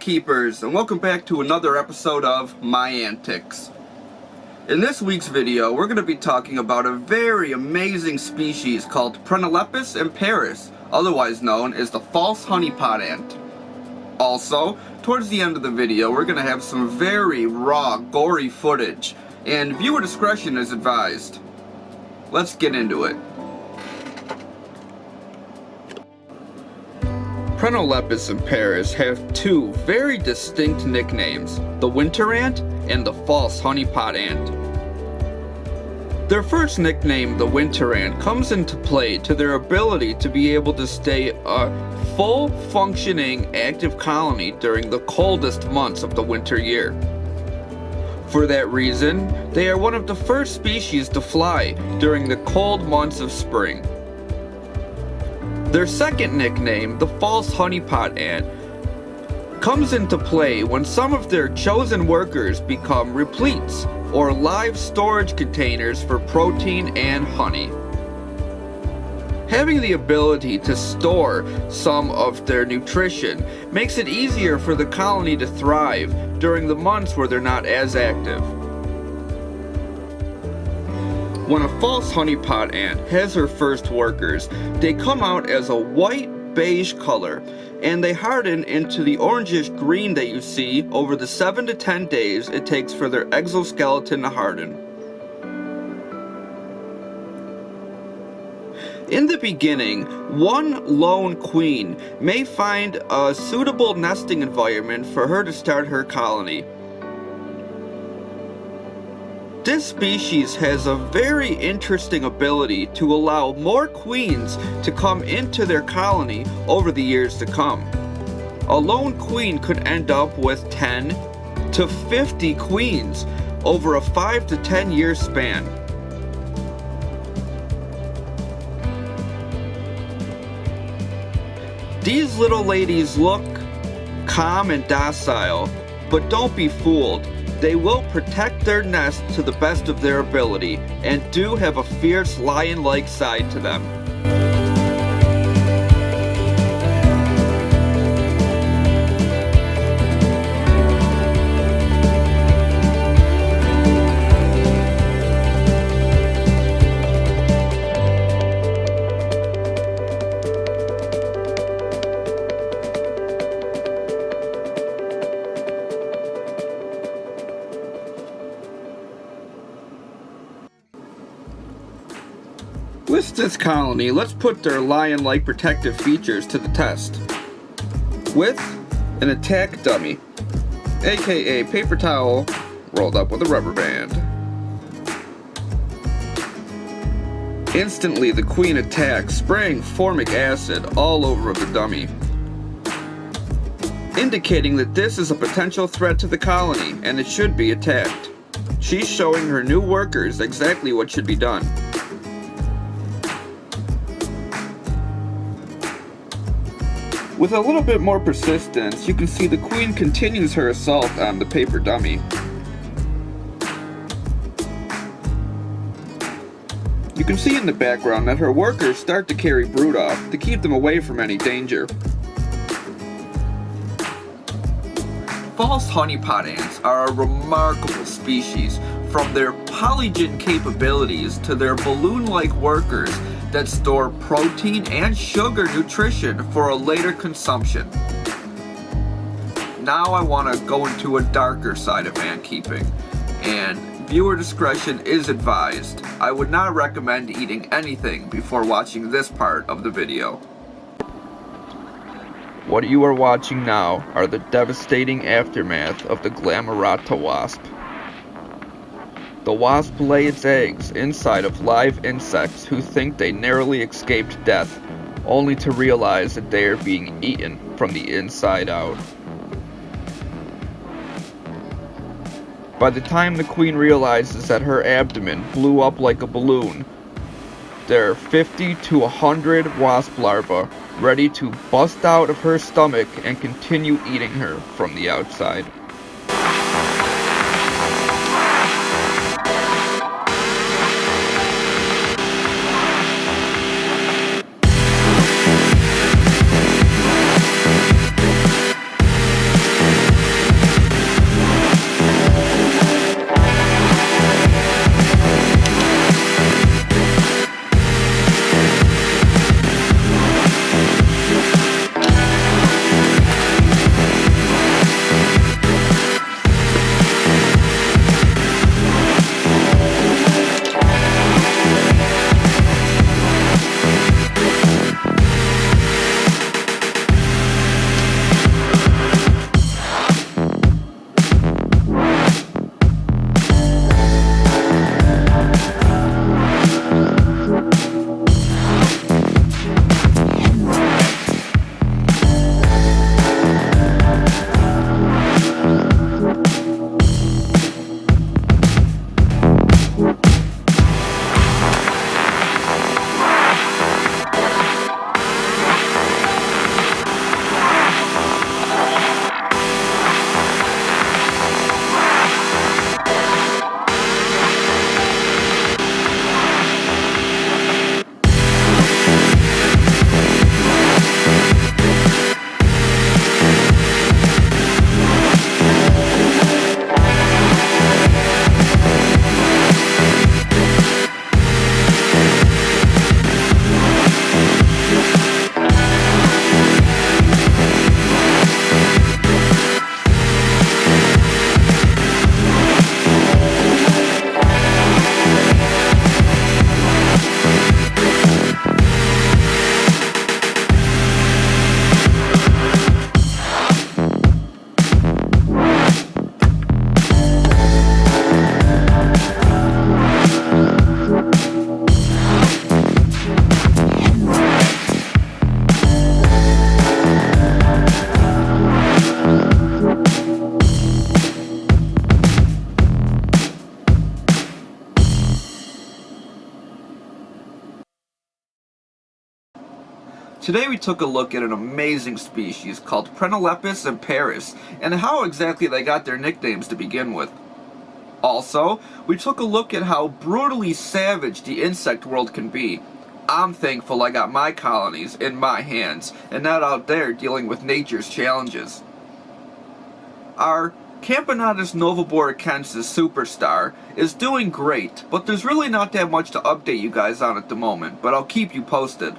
keepers, and welcome back to another episode of My Antics. In this week's video, we're going to be talking about a very amazing species called Prenolepis Imparus, otherwise known as the false honeypot ant. Also, towards the end of the video, we're going to have some very raw, gory footage, and viewer discretion is advised. Let's get into it. Prenolepis Imparus have two very distinct nicknames, the winter ant and the false honeypot ant. Their first nickname, the winter ant, comes into play to their ability to be able to stay a full functioning active colony during the coldest months of the winter year. For that reason, they are one of the first species to fly during the cold months of spring. Their second nickname, the false honeypot ant, comes into play when some of their chosen workers become repletes, or live storage containers for protein and honey. Having the ability to store some of their nutrition makes it easier for the colony to thrive during the months where they're not as active. When a false honeypot ant has her first workers, they come out as a white-beige color, and they harden into the orangish green that you see over the 7 to 10 days it takes for their exoskeleton to harden. In the beginning, one lone queen may find a suitable nesting environment for her to start her colony. This species has a very interesting ability to allow more queens to come into their colony over the years to come. A lone queen could end up with 10 to 50 queens over a 5 to 10 year span. These little ladies look calm and docile, but don't be fooled. They will protect their nest to the best of their ability, and do have a fierce lion-like side to them. With this colony, let's put their lion-like protective features to the test. With an attack dummy, aka paper towel rolled up with a rubber band. Instantly, the queen attacks, spraying formic acid all over the dummy, indicating that this is a potential threat to the colony and it should be attacked. She's showing her new workers exactly what should be done. With a little bit more persistence, you can see the queen continues her assault on the paper dummy. You can see in the background that her workers start to carry brood off to keep them away from any danger. False honeypot ants are a remarkable species, from their polygen capabilities to their balloon-like workers that store protein and sugar nutrition for a later consumption. Now I want to go into a darker side of ant keeping, and viewer discretion is advised. I would not recommend eating anything before watching this part of the video. What you are watching now are the devastating aftermath of the glamorous wasp. The wasp lays its eggs inside of live insects who think they narrowly escaped death, only to realize that they are being eaten from the inside out. By the time the queen realizes that her abdomen blew up like a balloon, there are 50 to 100 wasp larvae ready to bust out of her stomach and continue eating her from the outside. Today we took a look at an amazing species called Prenolepis Imparus and how exactly they got their nicknames to begin with. Also, we took a look at how brutally savage the insect world can be. I'm thankful I got my colonies in my hands and not out there dealing with nature's challenges. Our Camponotus novaborichensis superstar is doing great, but there's really not that much to update you guys on at the moment, but I'll keep you posted.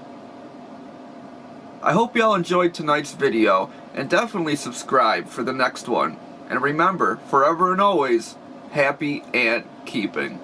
I hope y'all enjoyed tonight's video, and definitely subscribe for the next one. And remember, forever and always, happy ant keeping.